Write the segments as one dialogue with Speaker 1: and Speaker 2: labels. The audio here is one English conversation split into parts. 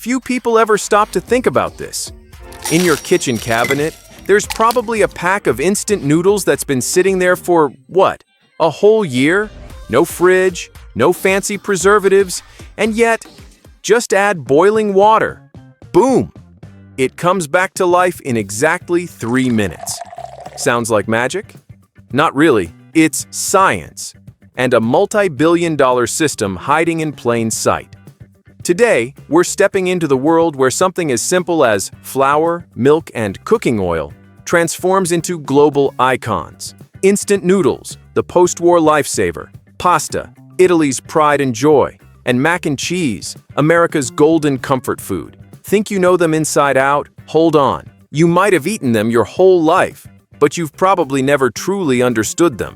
Speaker 1: Few people ever stop to think about this. In your kitchen cabinet, there's probably a pack of instant noodles that's been sitting there for, what, a whole year? No fridge, no fancy preservatives, and yet, just add boiling water. Boom! It comes back to life in exactly 3 minutes. Sounds like magic? Not really, it's science, and a multi-billion-dollar system hiding in plain sight. Today, we're stepping into the world where something as simple as flour, milk, and cooking oil transforms into global icons. Instant noodles, the post-war lifesaver, pasta, Italy's pride and joy, and mac and cheese, America's golden comfort food. Think you know them inside out? Hold on. You might have eaten them your whole life, but you've probably never truly understood them.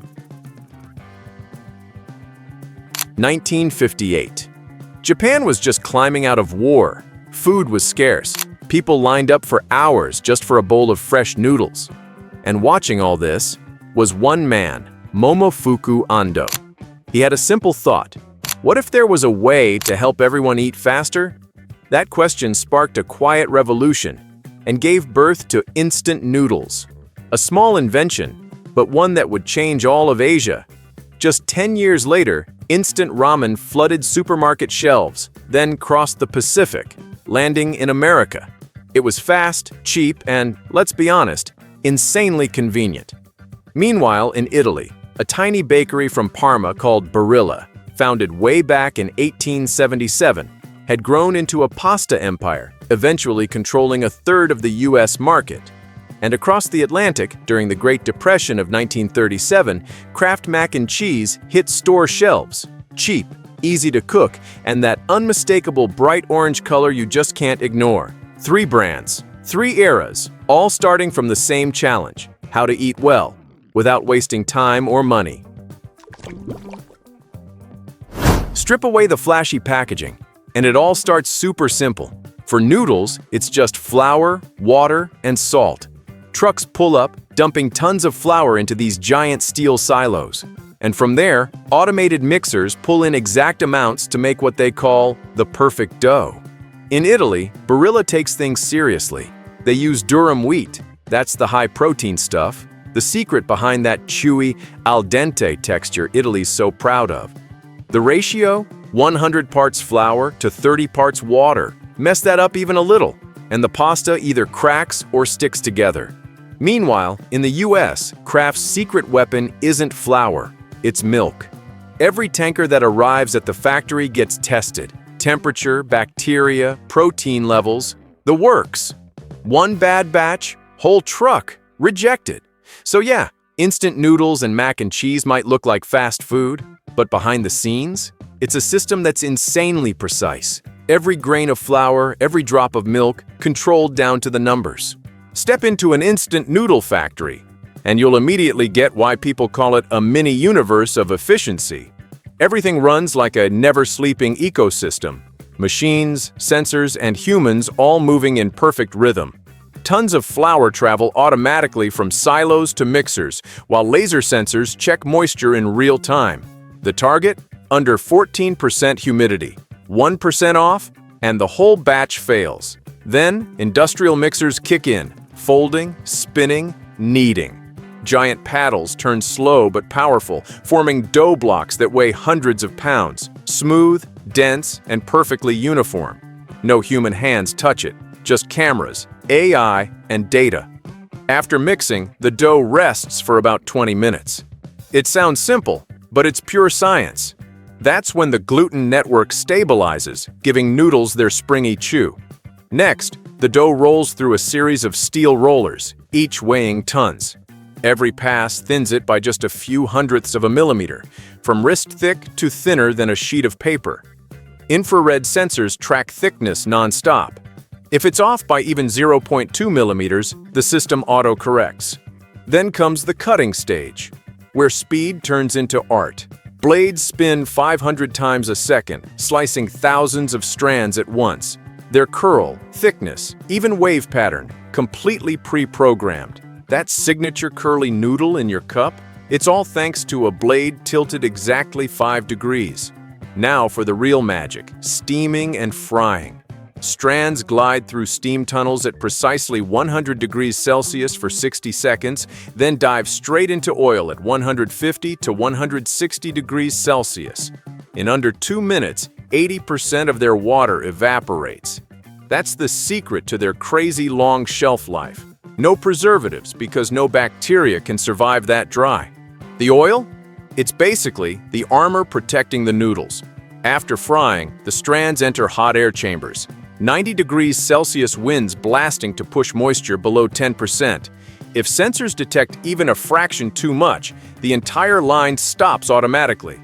Speaker 1: 1958. Japan was just climbing out of war. Food was scarce. People lined up for hours just for a bowl of fresh noodles. And watching all this was one man, Momofuku Ando. He had a simple thought. What if there was a way to help everyone eat faster? That question sparked a quiet revolution and gave birth to instant noodles. A small invention, but one that would change all of Asia. Just 10 years later, instant ramen flooded supermarket shelves, then crossed the Pacific, landing in America. It was fast, cheap, and, let's be honest, insanely convenient. Meanwhile, in Italy, a tiny bakery from Parma called Barilla, founded way back in 1877, had grown into a pasta empire, eventually controlling a third of the US market. And across the Atlantic, during the Great Depression of 1937, Kraft mac and cheese hit store shelves. Cheap, easy to cook, and that unmistakable bright orange color you just can't ignore. 3 brands, 3 eras, all starting from the same challenge: how to eat well, without wasting time or money. Strip away the flashy packaging, and it all starts super simple. For noodles, it's just flour, water, and salt. Trucks pull up, dumping tons of flour into these giant steel silos. And from there, automated mixers pull in exact amounts to make what they call the perfect dough. In Italy, Barilla takes things seriously. They use durum wheat, that's the high-protein stuff, the secret behind that chewy, al dente texture Italy's so proud of. The ratio? 100 parts flour to 30 parts water. Mess that up even a little, and the pasta either cracks or sticks together. Meanwhile, in the US, Kraft's secret weapon isn't flour, it's milk. Every tanker that arrives at the factory gets tested. Temperature, bacteria, protein levels, the works. One bad batch, whole truck, rejected. So yeah, instant noodles and mac and cheese might look like fast food, but behind the scenes, it's a system that's insanely precise. Every grain of flour, every drop of milk, controlled down to the numbers. Step into an instant noodle factory, and you'll immediately get why people call it a mini-universe of efficiency. Everything runs like a never-sleeping ecosystem. Machines, sensors, and humans all moving in perfect rhythm. Tons of flour travel automatically from silos to mixers, while laser sensors check moisture in real time. The target? Under 14% humidity. 1% off, and the whole batch fails. Then, industrial mixers kick in, folding, spinning, kneading. Giant paddles turn slow but powerful, forming dough blocks that weigh hundreds of pounds. Smooth, dense, and perfectly uniform. No human hands touch it, just cameras, AI, and data. After mixing, the dough rests for about 20 minutes. It sounds simple, but it's pure science. That's when the gluten network stabilizes, giving noodles their springy chew. Next, the dough rolls through a series of steel rollers, each weighing tons. Every pass thins it by just a few hundredths of a millimeter, from wrist-thick to thinner than a sheet of paper. Infrared sensors track thickness non-stop. If it's off by even 0.2 millimeters, the system auto-corrects. Then comes the cutting stage, where speed turns into art. Blades spin 500 times a second, slicing thousands of strands at once. Their curl, thickness, even wave pattern, completely pre-programmed. That signature curly noodle in your cup? It's all thanks to a blade tilted exactly 5 degrees. Now for the real magic, steaming and frying. Strands glide through steam tunnels at precisely 100 degrees Celsius for 60 seconds, then dive straight into oil at 150 to 160 degrees Celsius. In under 2 minutes, 80% of their water evaporates. That's the secret to their crazy long shelf life. No preservatives because no bacteria can survive that dry. The oil? It's basically the armor protecting the noodles. After frying, the strands enter hot air chambers. 90 degrees Celsius winds blasting to push moisture below 10%. If sensors detect even a fraction too much, the entire line stops automatically.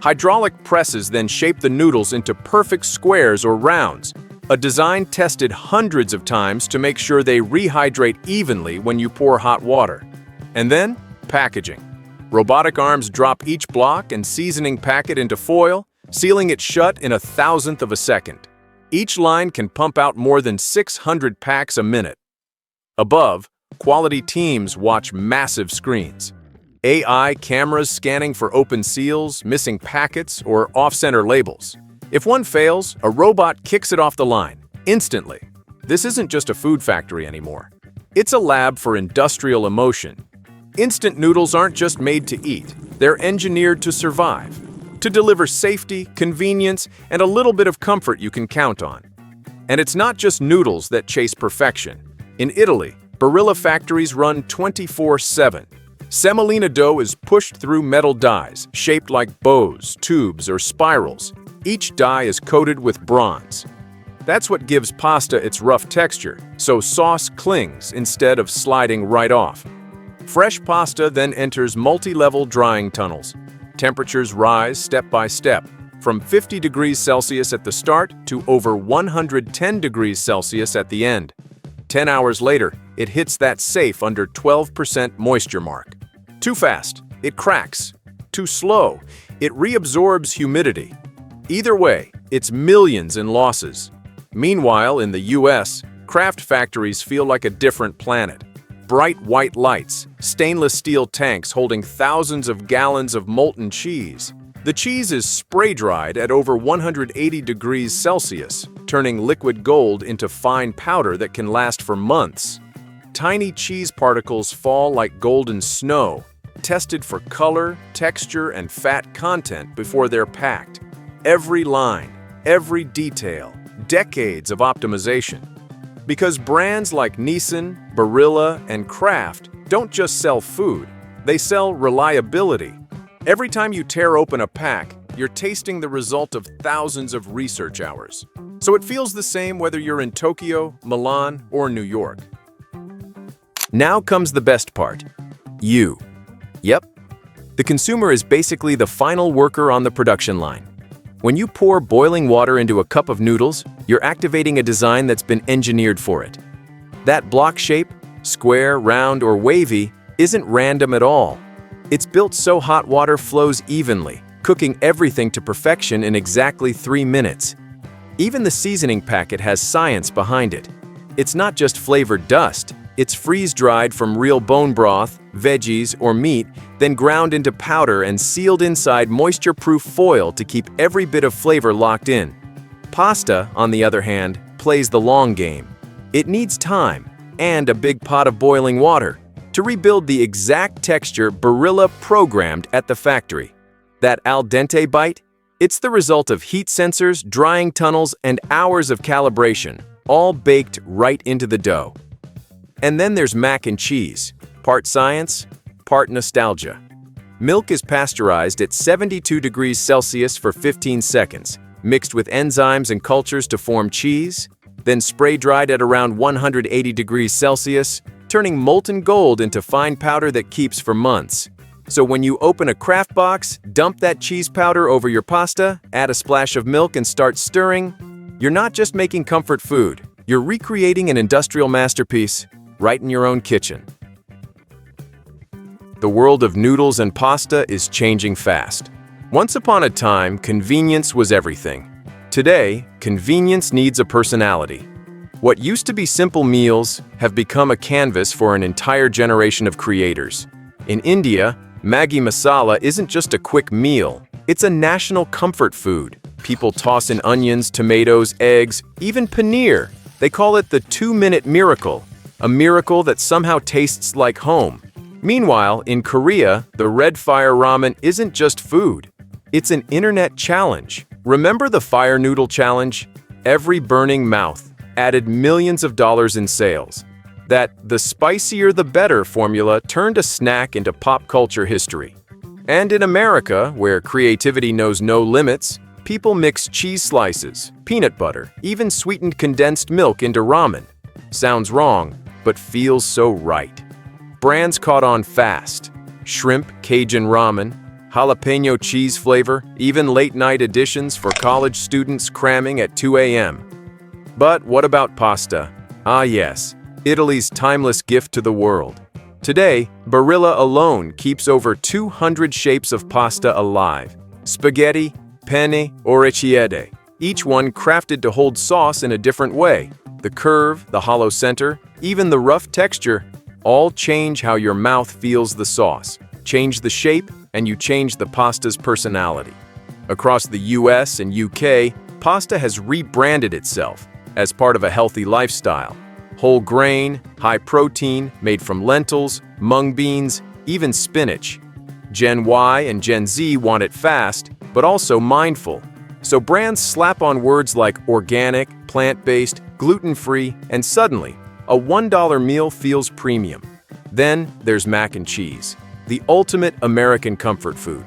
Speaker 1: Hydraulic presses then shape the noodles into perfect squares or rounds, a design tested hundreds of times to make sure they rehydrate evenly when you pour hot water. And then, packaging. Robotic arms drop each block and seasoning packet into foil, sealing it shut in 1/1000th of a second. Each line can pump out more than 600 packs a minute. Above, quality teams watch massive screens. AI cameras scanning for open seals, missing packets, or off-center labels. If one fails, a robot kicks it off the line, instantly. This isn't just a food factory anymore. It's a lab for industrial emotion. Instant noodles aren't just made to eat, they're engineered to survive. To deliver safety, convenience, and a little bit of comfort you can count on. And it's not just noodles that chase perfection. In Italy, Barilla factories run 24/7. Semolina dough is pushed through metal dies, shaped like bows, tubes, or spirals. Each die is coated with bronze. That's what gives pasta its rough texture, so sauce clings instead of sliding right off. Fresh pasta then enters multi-level drying tunnels. Temperatures rise step by step, from 50 degrees Celsius at the start to over 110 degrees Celsius at the end. 10 hours later, it hits that safe under 12% moisture mark. Too fast, it cracks. Too slow, it reabsorbs humidity. Either way, it's millions in losses. Meanwhile, in the US, craft factories feel like a different planet. Bright white lights, stainless steel tanks holding thousands of gallons of molten cheese. The cheese is spray-dried at over 180 degrees Celsius, turning liquid gold into fine powder that can last for months. Tiny cheese particles fall like golden snow, tested for color, texture, and fat content before they're packed. Every line, every detail, decades of optimization. Because brands like Nissan, Barilla, and Kraft don't just sell food, they sell reliability. Every time you tear open a pack, you're tasting the result of thousands of research hours. So it feels the same whether you're in Tokyo, Milan, or New York. Now comes the best part. You. Yep. The consumer is basically the final worker on the production line. When you pour boiling water into a cup of noodles, you're activating a design that's been engineered for it. That block shape, square, round, or wavy, isn't random at all. It's built so hot water flows evenly, cooking everything to perfection in exactly 3 minutes. Even the seasoning packet has science behind it. It's not just flavored dust. It's freeze-dried from real bone broth, veggies, or meat, then ground into powder and sealed inside moisture-proof foil to keep every bit of flavor locked in. Pasta, on the other hand, plays the long game. It needs time and a big pot of boiling water to rebuild the exact texture Barilla programmed at the factory. That al dente bite? It's the result of heat sensors, drying tunnels, and hours of calibration, all baked right into the dough. And then there's mac and cheese, part science, part nostalgia. Milk is pasteurized at 72 degrees Celsius for 15 seconds, mixed with enzymes and cultures to form cheese, then spray-dried at around 180 degrees Celsius, turning molten gold into fine powder that keeps for months. So when you open a Kraft box, dump that cheese powder over your pasta, add a splash of milk and start stirring, you're not just making comfort food, you're recreating an industrial masterpiece right in your own kitchen. The world of noodles and pasta is changing fast. Once upon a time, convenience was everything. Today, convenience needs a personality. What used to be simple meals have become a canvas for an entire generation of creators. In India, Maggi masala isn't just a quick meal, it's a national comfort food. People toss in onions, tomatoes, eggs, even paneer. They call it the 2-minute miracle, a miracle that somehow tastes like home. Meanwhile, in Korea, the red fire ramen isn't just food. It's an internet challenge. Remember the fire noodle challenge? Every burning mouth added millions of dollars in sales. That "the spicier the better" formula turned a snack into pop culture history. And in America, where creativity knows no limits, people mix cheese slices, peanut butter, even sweetened condensed milk into ramen. Sounds wrong, but feels so right. Brands caught on fast. Shrimp, Cajun ramen, jalapeno cheese flavor, even late-night editions for college students cramming at 2 a.m. But what about pasta? Ah yes, Italy's timeless gift to the world. Today, Barilla alone keeps over 200 shapes of pasta alive. Spaghetti, penne, orecchiette, each one crafted to hold sauce in a different way. The curve, the hollow center, even the rough texture, all change how your mouth feels the sauce. Change the shape, and you change the pasta's personality. Across the US and UK, pasta has rebranded itself as part of a healthy lifestyle. Whole grain, high protein, made from lentils, mung beans, even spinach. Gen Y and Gen Z want it fast, but also mindful. So brands slap on words like organic, plant-based, gluten-free, and suddenly, a $1 meal feels premium. Then there's mac and cheese, the ultimate American comfort food.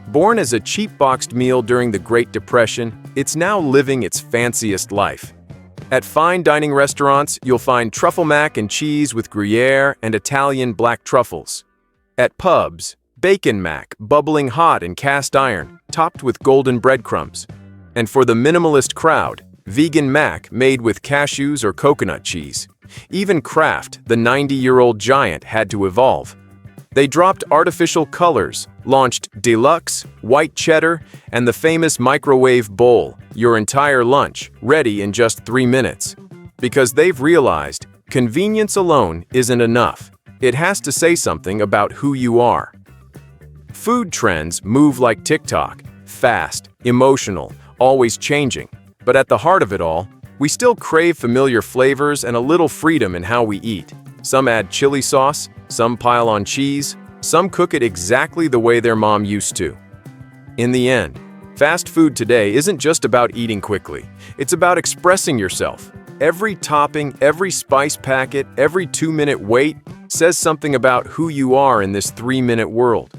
Speaker 1: Born as a cheap boxed meal during the Great Depression, it's now living its fanciest life. At fine dining restaurants, you'll find truffle mac and cheese with Gruyere and Italian black truffles. At pubs, bacon mac, bubbling hot in cast iron, topped with golden breadcrumbs. And for the minimalist crowd, vegan mac made with cashews or coconut cheese. Even Kraft, the 90-year-old giant, had to evolve. They dropped artificial colors, launched deluxe, white cheddar, and the famous microwave bowl, your entire lunch, ready in just 3 minutes. Because they've realized convenience alone isn't enough. It has to say something about who you are. Food trends move like TikTok, fast, emotional, always changing. But at the heart of it all, we still crave familiar flavors and a little freedom in how we eat. Some add chili sauce, some pile on cheese, some cook it exactly the way their mom used to. In the end, fast food today isn't just about eating quickly. It's about expressing yourself. Every topping, every spice packet, every 2-minute wait says something about who you are in this 3-minute world.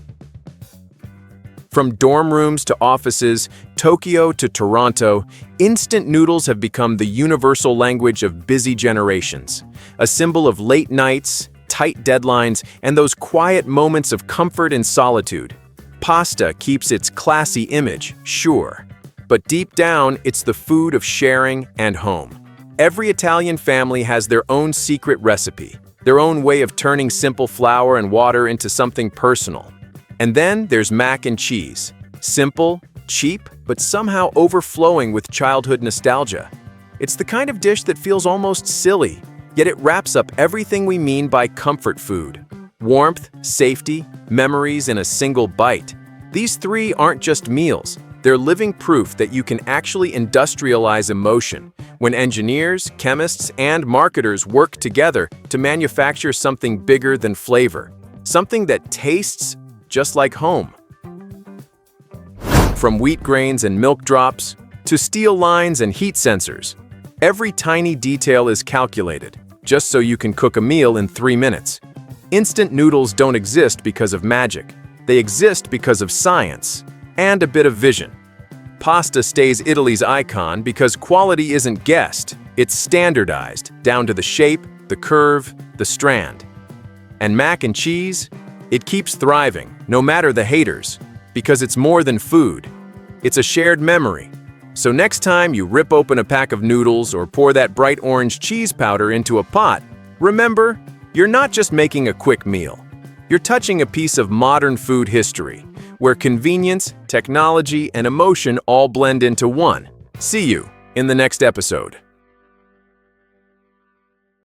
Speaker 1: From dorm rooms to offices, Tokyo to Toronto, instant noodles have become the universal language of busy generations. A symbol of late nights, tight deadlines, and those quiet moments of comfort and solitude. Pasta keeps its classy image, sure, but deep down, it's the food of sharing and home. Every Italian family has their own secret recipe, their own way of turning simple flour and water into something personal. And then there's mac and cheese. Simple, cheap, but somehow overflowing with childhood nostalgia. It's the kind of dish that feels almost silly, yet it wraps up everything we mean by comfort food. Warmth, safety, memories in a single bite. These three aren't just meals. They're living proof that you can actually industrialize emotion when engineers, chemists, and marketers work together to manufacture something bigger than flavor. Something that tastes just like home. From wheat grains and milk drops to steel lines and heat sensors, every tiny detail is calculated, just so you can cook a meal in 3 minutes. Instant noodles don't exist because of magic. They exist because of science and a bit of vision. Pasta stays Italy's icon because quality isn't guessed, it's standardized, down to the shape, the curve, the strand. And mac and cheese? It keeps thriving, no matter the haters, because it's more than food. It's a shared memory. So next time you rip open a pack of noodles or pour that bright orange cheese powder into a pot, remember, you're not just making a quick meal. You're touching a piece of modern food history, where convenience, technology, and emotion all blend into one. See you in the next episode.